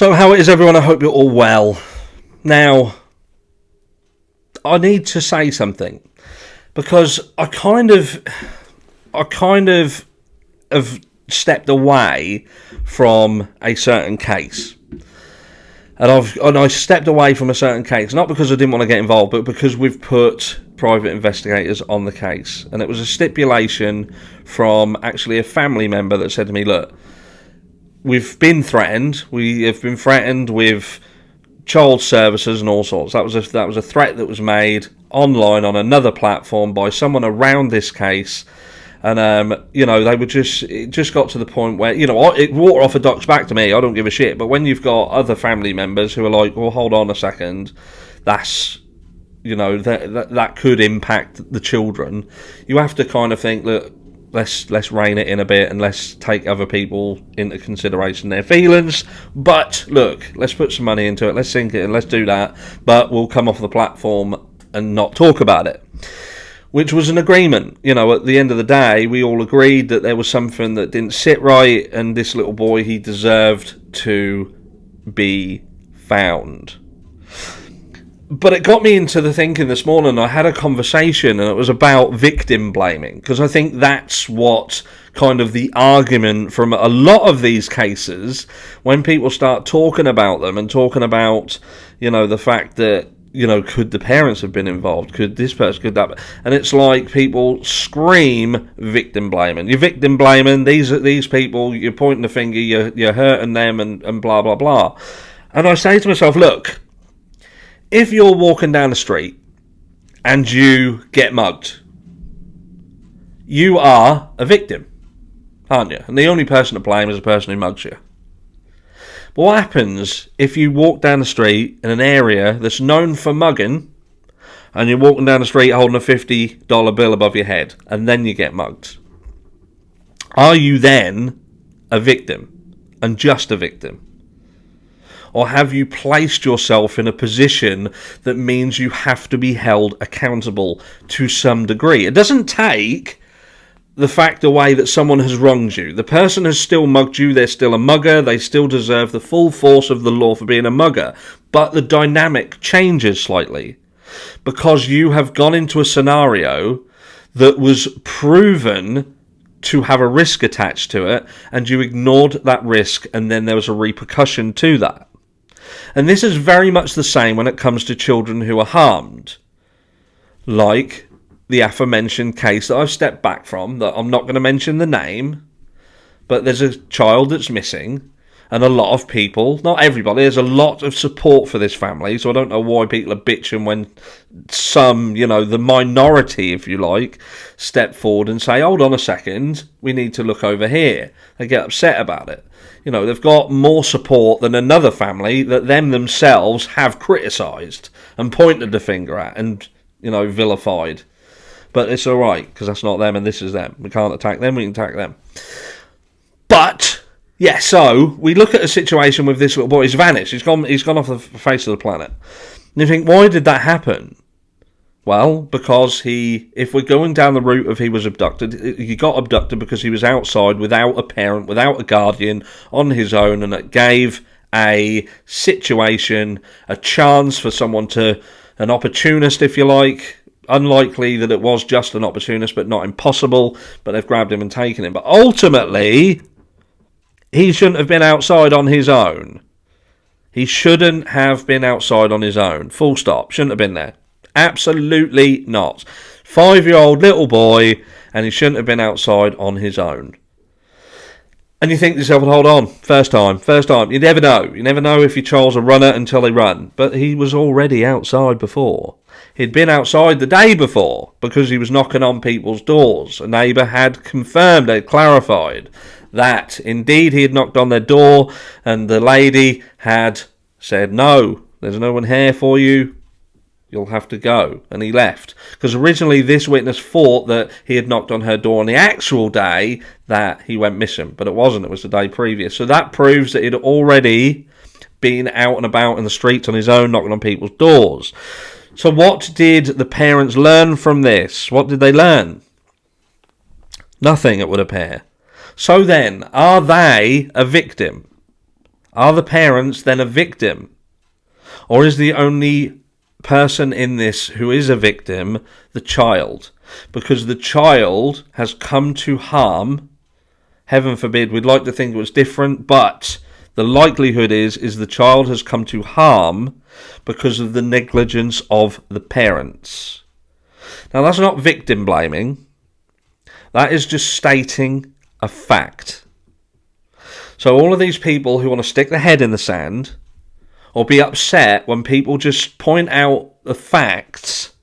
So how is everyone? I hope you're all well. Now, I need to say something because I kind of have stepped away from a certain case. And I stepped away from a certain case, not because I didn't want to get involved, but because we've put private investigators on the case. And it was a stipulation from actually a family member that said to me, look, we've been threatened. We have been threatened with child services and all sorts. That was a threat that was made online on another platform by someone around this case. And they were it just got to the point where, it water off a duck's back to me. I don't give a shit. But when you've got other family members who are like, well, hold on a second, that's, that could impact the children. You have to kind of think, look, let's rein it in a bit and let's take other people into consideration, their feelings. But look, let's put some money into it, let's sink it and let's do that, but we'll come off the platform and not talk about it, which was an agreement. At the end of the day, we all agreed that there was something that didn't sit right, and this little boy, he deserved to be found. But it got me into the thinking this morning. I had a conversation and it was about victim blaming, because I think that's what kind of the argument from a lot of these cases, when people start talking about them and talking about, the fact that, could the parents have been involved? Could this person, could that? And it's like people scream victim blaming. You're victim blaming, these people, you're pointing the finger, you're hurting them and blah, blah, blah. And I say to myself, look, if you're walking down the street and you get mugged, you are a victim, aren't you? And the only person to blame is the person who mugs you. But what happens if you walk down the street in an area that's known for mugging, and you're walking down the street holding a $50 bill above your head, and then you get mugged? Are you then a victim, and just a victim? Or have you placed yourself in a position that means you have to be held accountable to some degree? It doesn't take the fact away that someone has wronged you. The person has still mugged you. They're still a mugger. They still deserve the full force of the law for being a mugger. But the dynamic changes slightly, because you have gone into a scenario that was proven to have a risk attached to it, and you ignored that risk, and then there was a repercussion to that. And this is very much the same when it comes to children who are harmed. Like the aforementioned case that I've stepped back from, that I'm not going to mention the name, but there's a child that's missing, and a lot of people, not everybody, there's a lot of support for this family, so I don't know why people are bitching when some, the minority, if you like, step forward and say, hold on a second, we need to look over here. They get upset about it. They've got more support than another family that them themselves have criticised and pointed the finger at and, vilified. But it's all right, because that's not them and this is them. We can't attack them, we can attack them. But, yeah, so we look at a situation with this little boy. He's vanished. He's gone off the face of the planet. And you think, why did that happen? Well, because if we're going down the route of he was abducted, he got abducted because he was outside without a parent, without a guardian, on his own, and it gave a situation, a chance for someone an opportunist, if you like. Unlikely that it was just an opportunist, but not impossible, but they've grabbed him and taken him. But ultimately, he shouldn't have been outside on his own. He shouldn't have been outside on his own. Full stop. Shouldn't have been there. Absolutely not. 5-year-old little boy, and he shouldn't have been outside on his own. And you think to yourself, hold on, first time. You never know. You never know if your child's a runner until they run. But he was already outside before. He'd been outside the day before because he was knocking on people's doors. A neighbour had confirmed, had clarified that indeed he had knocked on their door, and the lady had said, no, there's no one here for you. You'll have to go. And he left. Because originally this witness thought that he had knocked on her door on the actual day that he went missing. But it wasn't. It was the day previous. So that proves that he'd already been out and about in the streets on his own, knocking on people's doors. So what did the parents learn from this? What did they learn? Nothing, it would appear. So then, are they a victim? Are the parents then a victim? Or is the only person in this who is a victim the child? Because the child has come to harm. Heaven forbid, we'd like to think it was different, but the likelihood is the child has come to harm because of the negligence of the parents. Now, that's not victim blaming. That is just stating a fact. So all of these people who want to stick their head in the sand or be upset when people just point out the facts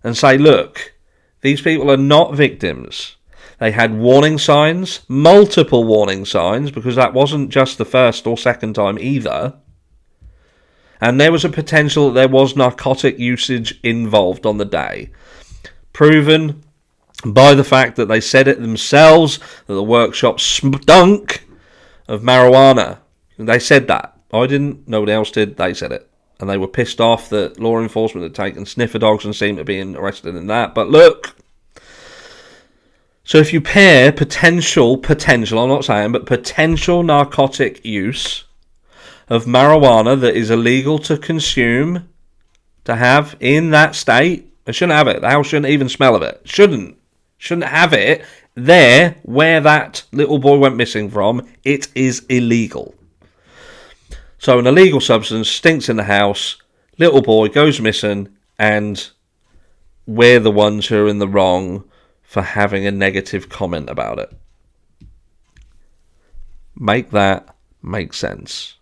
and say, look, these people are not victims. They had warning signs, multiple warning signs, because that wasn't just the first or second time either. And there was a potential that there was narcotic usage involved on the day. Proven by the fact that they said it themselves, that the workshop stunk of marijuana. They said that. I didn't, nobody else did, they said it. And they were pissed off that law enforcement had taken sniffer dogs and seemed to be arrested in that. But look, so if you pair potential, I'm not saying, but potential narcotic use of marijuana that is illegal to consume, to have in that state, they shouldn't have it. The house shouldn't even smell of it. Shouldn't have it there where that little boy went missing from. It is illegal. So an illegal substance stinks in the house, little boy goes missing, and we're the ones who are in the wrong for having a negative comment about it. Make that make sense.